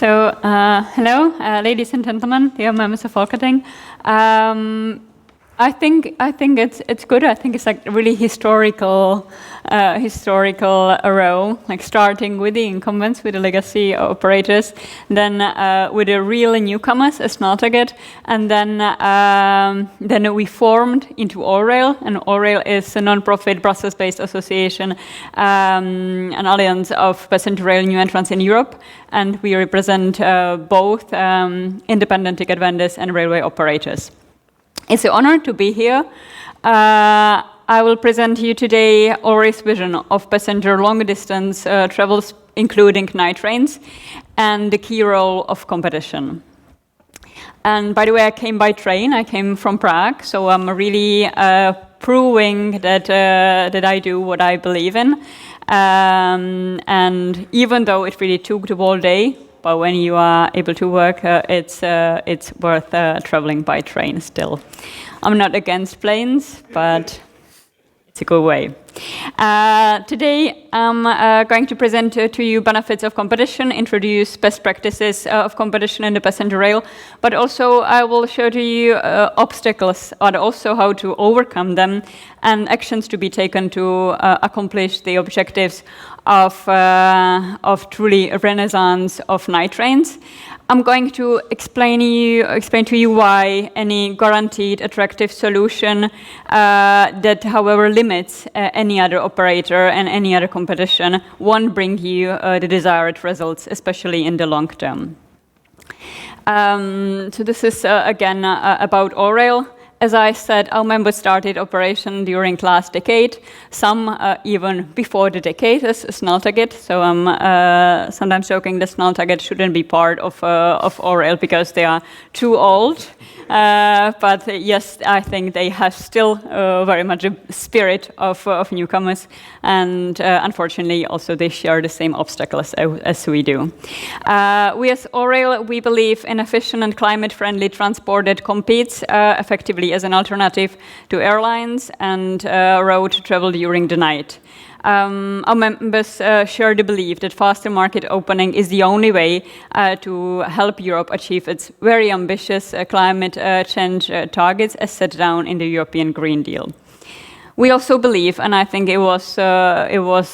Hello, ladies and gentlemen, dear members of Folketing. I think it's good. I think it's like really historical row, like starting with the incumbents, with the legacy operators, then with the real newcomers as Smelterget, and then we formed into ALLRAIL, and ALLRAIL is a non-profit Brussels-based association, an alliance of passenger rail new entrants in Europe, and we represent both independent ticket vendors and railway operators. It's an honor to be here. I will present to you today ALLRAIL's vision of passenger long-distance travels, including night trains, and the key role of competition. And by the way, I came by train. I came from Prague, so I'm really proving that I do what I believe in. And even though it really took the whole day, but when you are able to work, it's worth traveling by train still. I'm not against planes, but it's a good way. Today, I'm going to present to you benefits of competition, introduce best practices of competition in the passenger rail, but also I will show to you obstacles, but also how to overcome them, and actions to be taken to accomplish the objectives of truly a renaissance of night trains. I'm going to explain to you why any guaranteed attractive solution that, however, limits any other operator and any other competition won't bring you the desired results, especially in the long term. So this is again about ALLRAIL. As I said, our members started operation during last decade, some even before the decade as Smelterget. So I'm sometimes joking that Smelterget shouldn't be part of ALLRAIL because they are too old. But yes, I think they have still very much a spirit of newcomers, and unfortunately also they share the same obstacles as we do. We as ALLRAIL, we believe in efficient and climate-friendly transport that competes effectively as an alternative to airlines and road travel during the night. Our members share the belief that faster market opening is the only way to help Europe achieve its very ambitious climate change targets as set down in the European Green Deal. We also believe, and I think it was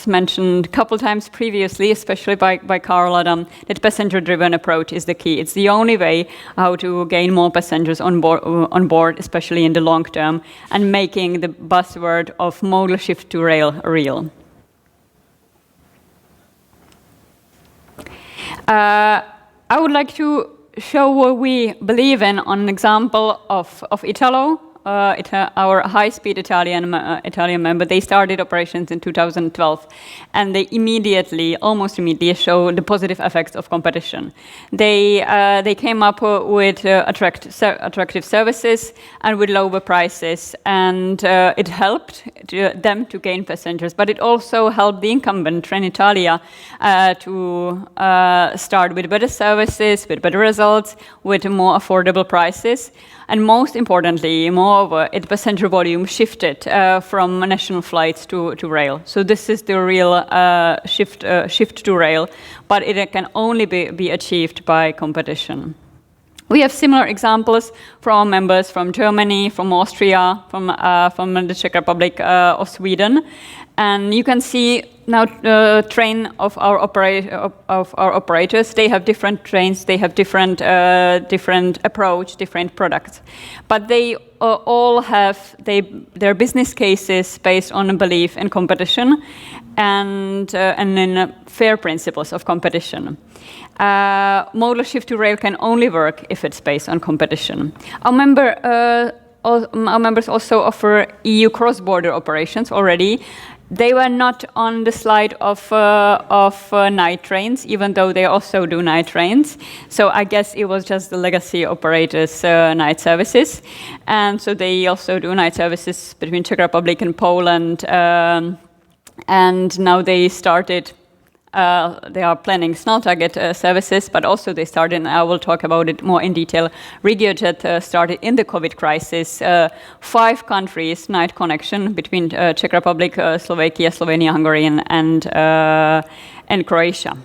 mentioned a couple times previously, especially by Carl Adam, that passenger-driven approach is the key. It's the only way how to gain more passengers on board, especially in the long term, and making the buzzword of modal shift to rail real. I would like to show what we believe in on an example of Italo. Our high-speed Italian member, they started operations in 2012, and they almost immediately show the positive effects of competition. They came up with attractive services and with lower prices, and it helped them to gain passengers, but it also helped the incumbent Trenitalia to start with better services, with better results, with more affordable prices. And most importantly, moreover, passenger volume shifted from national flights to rail. So this is the real shift to rail, but it can only be achieved by competition. We have similar examples from members from Germany, from Austria, from the Czech Republic or Sweden. And you can see now the train of our operators. They have different trains, they have different approach, different products, but they all have their business cases based on a belief in competition and in fair principles of competition. Modal shift to rail can only work if it's based on competition. Our members also offer EU cross-border operations already. They were not on the slide of night trains, even though they also do night trains. So I guess it was just the legacy operators' night services. And so they also do night services between Czech Republic and Poland. And now they started, they are planning Smelterget services, but also they started, and I will talk about it more in detail, RegioJet started in the COVID crisis, 5 countries, night connection between Czech Republic, Slovakia, Slovenia, Hungary, and Croatia.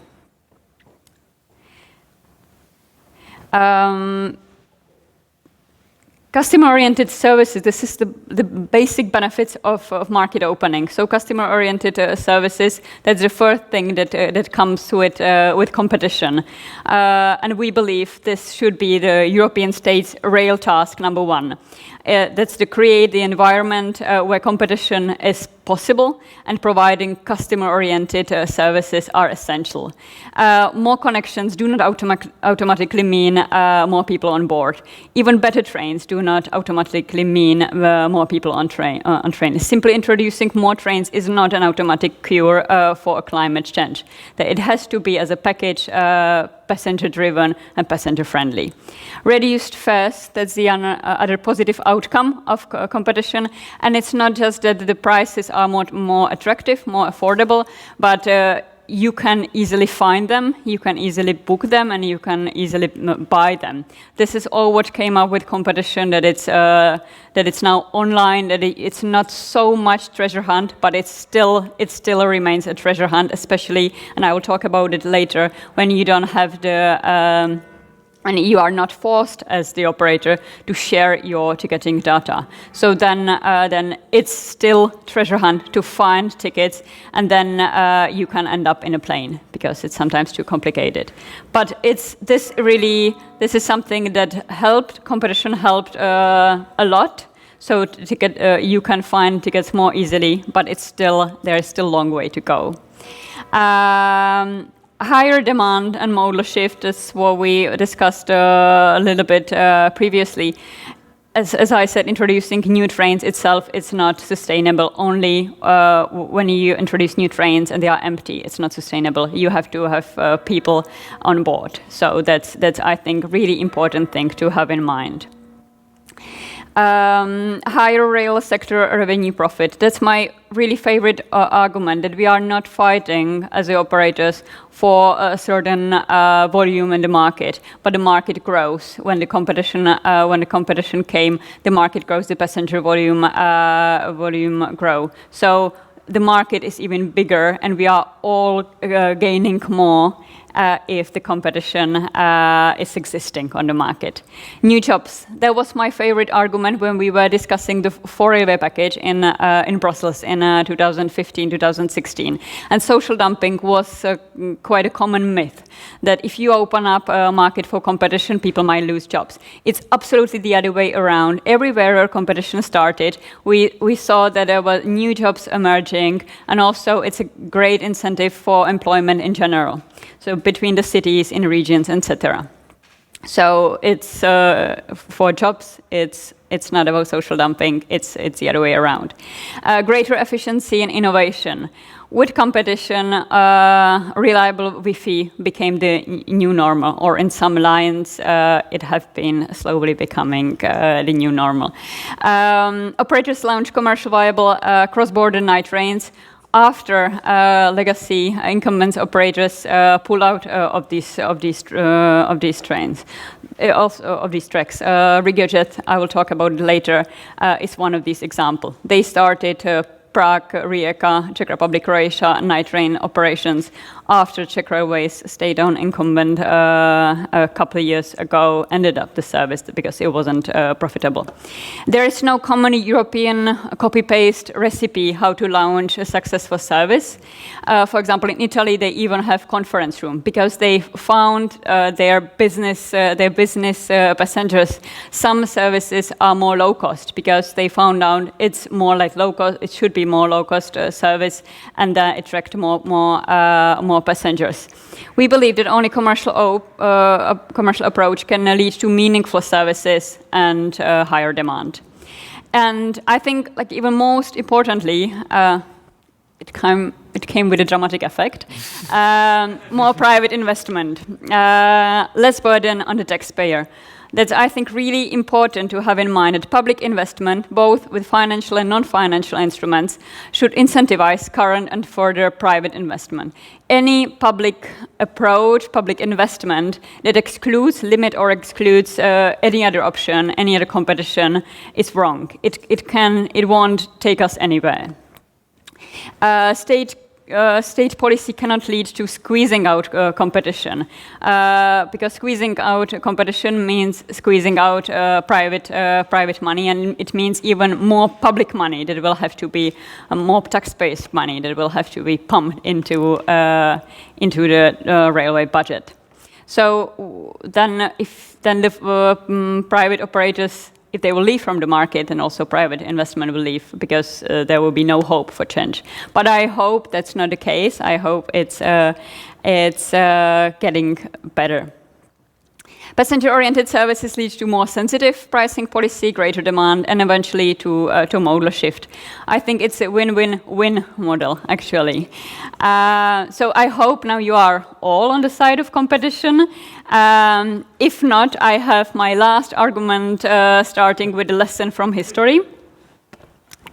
Customer-oriented services, this is the basic benefits of market opening. So customer-oriented services, that's the first thing that comes with competition. And we believe this should be the European state's rail task number one. That's to create the environment where competition is possible and providing customer-oriented services are essential. More connections do not automatically mean more people on board. Even better trains do not automatically mean more people on train. Simply introducing more trains is not an automatic cure for climate change. It has to be as a package, passenger-driven and passenger-friendly. Reduced fares, that's the other positive outcome of competition. And it's not just that the prices are more attractive, more affordable, but you can easily find them, you can easily book them, and you can easily buy them. This is all what came up with competition, that it's now online, that it's not so much treasure hunt, but it still remains a treasure hunt, especially, and I will talk about it later, when you don't have the and you are not forced as the operator to share your ticketing data. So then it's still treasure hunt to find tickets, and then you can end up in a plane because it's sometimes too complicated. But this is something that competition helped a lot. So you can find tickets more easily, but there is still a long way to go. Higher demand and modal shift is what we discussed a little bit previously. As I said, introducing new trains itself is not sustainable. Only when you introduce new trains and they are empty, it's not sustainable. You have to have people on board. So that's I think really important thing to have in mind. Higher rail sector revenue profit. That's my really favorite argument, that we are not fighting as the operators for a certain volume in the market, but the market grows. When the competition came, the market grows, the passenger volume grow. So the market is even bigger, and we are all gaining more if the competition is existing on the market. New jobs. That was my favorite argument when we were discussing the four-railway package in Brussels in 2015, 2016. And social dumping was quite a common myth, that if you open up a market for competition, people might lose jobs. It's absolutely the other way around. Everywhere where competition started, we saw that there were new jobs emerging, and also it's a great incentive for employment in general. So between the cities, in regions, etc. So it's for jobs. It's not about social dumping. It's the other way around. Greater efficiency and innovation. With competition, reliable Wi-Fi became the new normal, or in some lines, it has been slowly becoming the new normal. Operators launched commercial viable cross-border night trains after legacy incumbents operators pull out of these trains, also of these tracks. RegioJet, I will talk about it later, is one of these examples. They started Prague, Rijeka, Czech Republic, Croatia, night train operations after Czech Railways stayed on incumbent a couple of years ago, ended up the service because it wasn't profitable. There is no common European copy-paste recipe how to launch a successful service. For example, in Italy, they even have conference room because they found their business passengers. Some services are more low cost because they found out it's more like low cost. It should be more low cost service and attract more passengers. We believe that only commercial approach can lead to meaningful services and higher demand. And I think, like, even most importantly, it came with a dramatic effect. More private investment, less burden on the taxpayer. That's, I think, really important to have in mind that public investment, both with financial and non-financial instruments, should incentivize current and further private investment. Any public approach, public investment that limit or excludes any other option, any other competition, is wrong. It won't take us anywhere. State state policy cannot lead to squeezing out competition, because squeezing out competition means squeezing out private money, and it means even more public money that will have to be more tax-based money that will have to be pumped into the railway budget. So then, if the private operators, if they will leave from the market, then also private investment will leave, because there will be no hope for change. But I hope that's not the case. I hope it's getting better. Passenger-oriented services lead to more sensitive pricing policy, greater demand, and eventually to modal shift. I think it's a win-win-win model, actually. So I hope now you are all on the side of competition. If not, I have my last argument, starting with a lesson from history.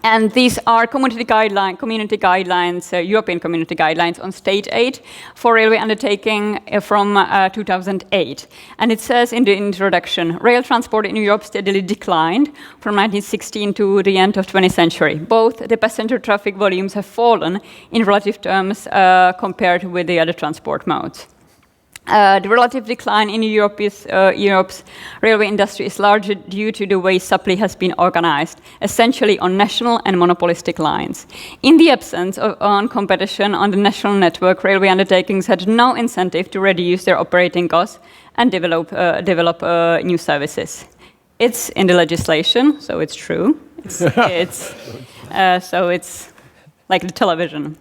And these are community guidelines, European community guidelines on state aid for railway undertaking from 2008. And it says in the introduction, rail transport in Europe steadily declined from 1916 to the end of the 20th century. Both the passenger traffic volumes have fallen in relative terms compared with the other transport modes. The relative decline in Europe's railway industry is largely due to the way supply has been organized, essentially on national and monopolistic lines. In the absence of competition on the national network, railway undertakings had no incentive to reduce their operating costs and develop new services. It's in the legislation, so it's true. So it's like the television.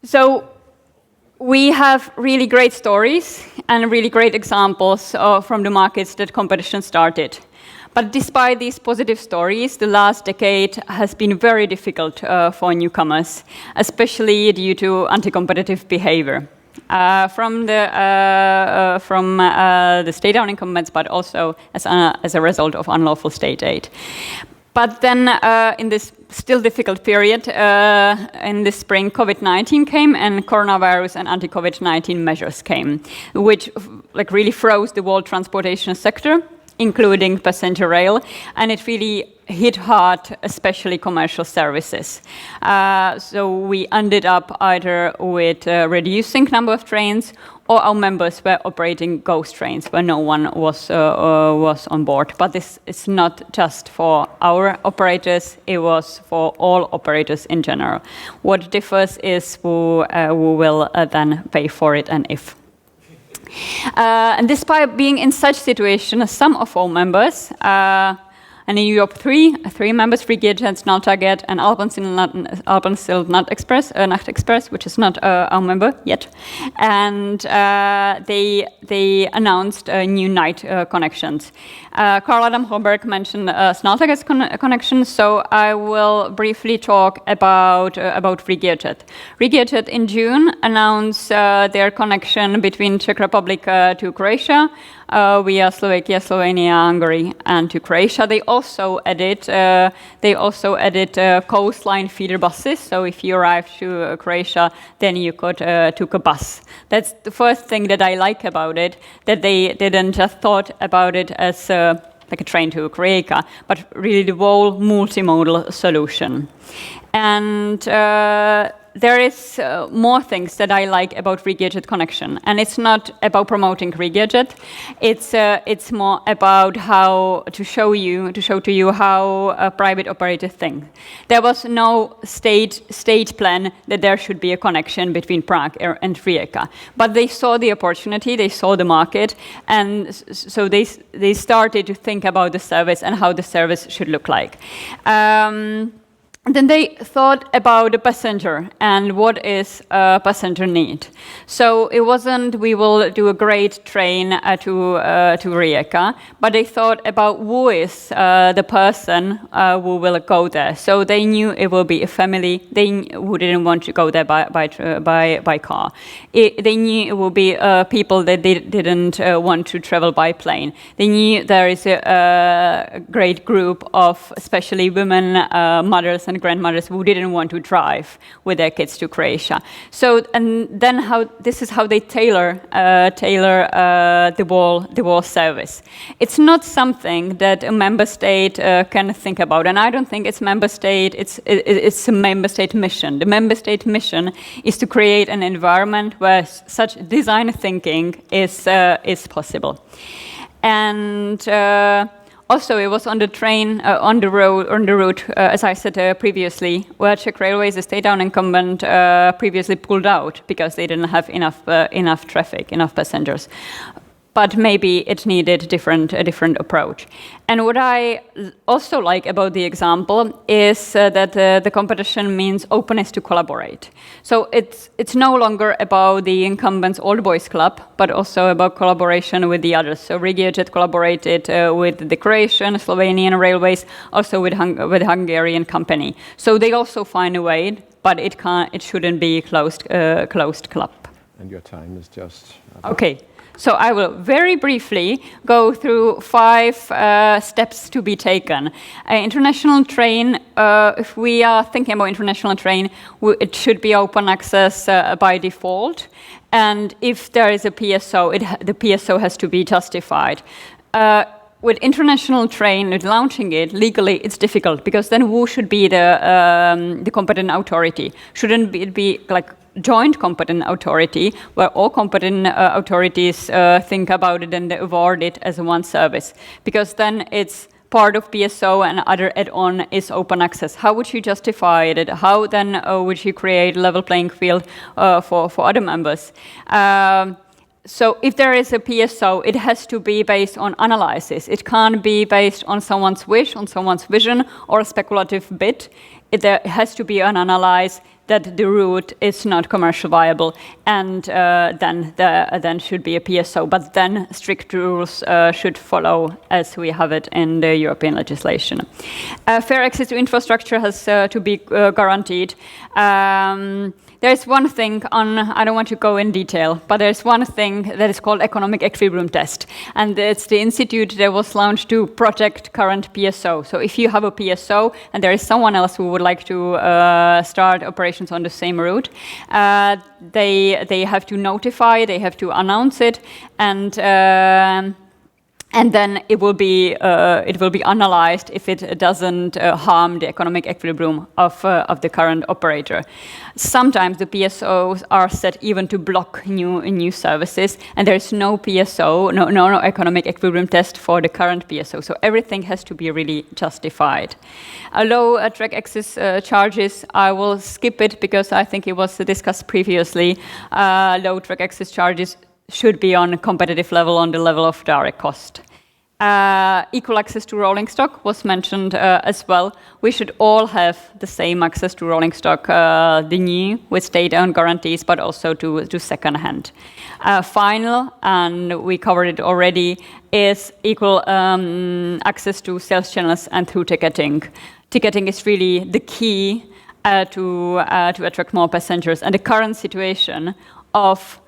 So we have really great stories and really great examples from the markets that competition started. But despite these positive stories, the last decade has been very difficult for newcomers, especially due to anti-competitive behavior from the state-owned incumbents, but also as a result of unlawful state aid. But then in this still difficult period, in the spring, COVID-19 came and coronavirus and anti-COVID-19 measures came, which really froze the world transportation sector, including passenger rail, and it really hit hard, especially commercial services. So we ended up either with reducing number of trains, or our members were operating ghost trains where no one was on board. But this is not just for our operators, it was for all operators in general. What differs is who will then pay for it and if. And despite being in such situation, some of our members, and in Europe, three members, Frigyet, Naltaget, and Alpensil Nacht Express, which is not our member yet. And they announced new night connections. Carl Adam Holberg mentioned Snaltaget's connection, so I will briefly talk about Frigyet. Frigyet in June announced their connection between Czech Republic to Croatia, via Slovakia, Slovenia, Hungary, and to Croatia. They also added coastline feeder buses. So if you arrive to Croatia, then you could took a bus. That's the first thing that I like about it. That they didn't just thought about it as like a train to Rijeka, but really the whole multimodal solution. And there is more things that I like about Frigyet connection, and it's not about promoting Frigyet. It's more about how to show to you how a private operator think. There was no state plan that there should be a connection between Prague and Rijeka, but they saw the opportunity, they saw the market, and so they started to think about the service and how the service should look like. Then they thought about the passenger and what is a passenger need. So it wasn't we will do a great train to Rijeka, but they thought about who is the person who will go there. So they knew it will be a family. Who didn't want to go there by car. They knew it will be people that they didn't want to travel by plane. They knew there is a great group of especially women, mothers and and grandmothers who didn't want to drive with their kids to Croatia. So, and then this is how they tailor the wall service. It's not something that a member state can think about, and I don't think it's member state. It's a member state mission. The member state mission is to create an environment where such design thinking is possible. And also, it was on the train, on the route, as I said previously, where Czech Railways, the state-owned incumbent, previously pulled out because they didn't have enough traffic, enough passengers. But maybe it needed a different approach. And what I also like about the example is that the competition means openness to collaborate. So it's no longer about the incumbent's old boys club, but also about collaboration with the others. So RegioJet collaborated with the Croatian, Slovenian railways, also with Hungarian company. So they also find a way, but it shouldn't be closed club. And your time is just okay. So I will very briefly go through 5 steps to be taken. International train, if we are thinking about international train, it should be open access by default. And if there is a PSO, the PSO has to be justified. With international train, with launching it legally, it's difficult because then who should be the competent authority? Shouldn't it be like joint competent authority where all competent authorities think about it and they award it as one service? Because then it's part of PSO and other add-on is open access. How would you justify it? How then would you create a level playing field for other members? So if there is a PSO, it has to be based on analysis. It can't be based on someone's wish, on someone's vision, or a speculative bid. There has to be an analysis that the route is not commercial viable, and then should be a PSO. But then strict rules should follow as we have it in the European legislation. Fair access to infrastructure has to be guaranteed. There's one thing I don't want to go in detail, but there's one thing that is called economic equilibrium test. And it's the institute that was launched to project current PSO. So if you have a PSO and there is someone else who would like to start operations on the same route, they have to notify, they have to announce it, and then it will be analyzed if it doesn't harm the economic equilibrium of the current operator. Sometimes the PSOs are set even to block new services, and there is no PSO, no economic equilibrium test for the current PSO. So everything has to be really justified. Low track access charges, I will skip it because I think it was discussed previously. Low track access charges should be on a competitive level, on the level of direct cost. Equal access to rolling stock was mentioned as well. We should all have the same access to rolling stock, the new with state-owned guarantees, but also to second-hand. Final, and we covered it already, is equal access to sales channels and through ticketing. Ticketing is really the key to attract more passengers, and the current situation of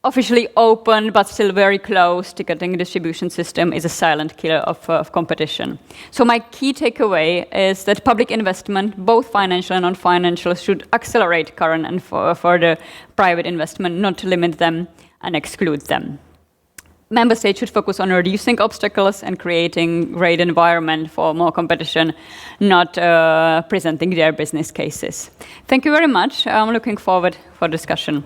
officially open but still very close ticketing distribution system is a silent killer of competition. So my key takeaway is that public investment, both financial and non-financial, should accelerate current and further private investment, not to limit them and exclude them. Member states should focus on reducing obstacles and creating great environment for more competition, not presenting their business cases. Thank you very much. I'm looking forward for discussion.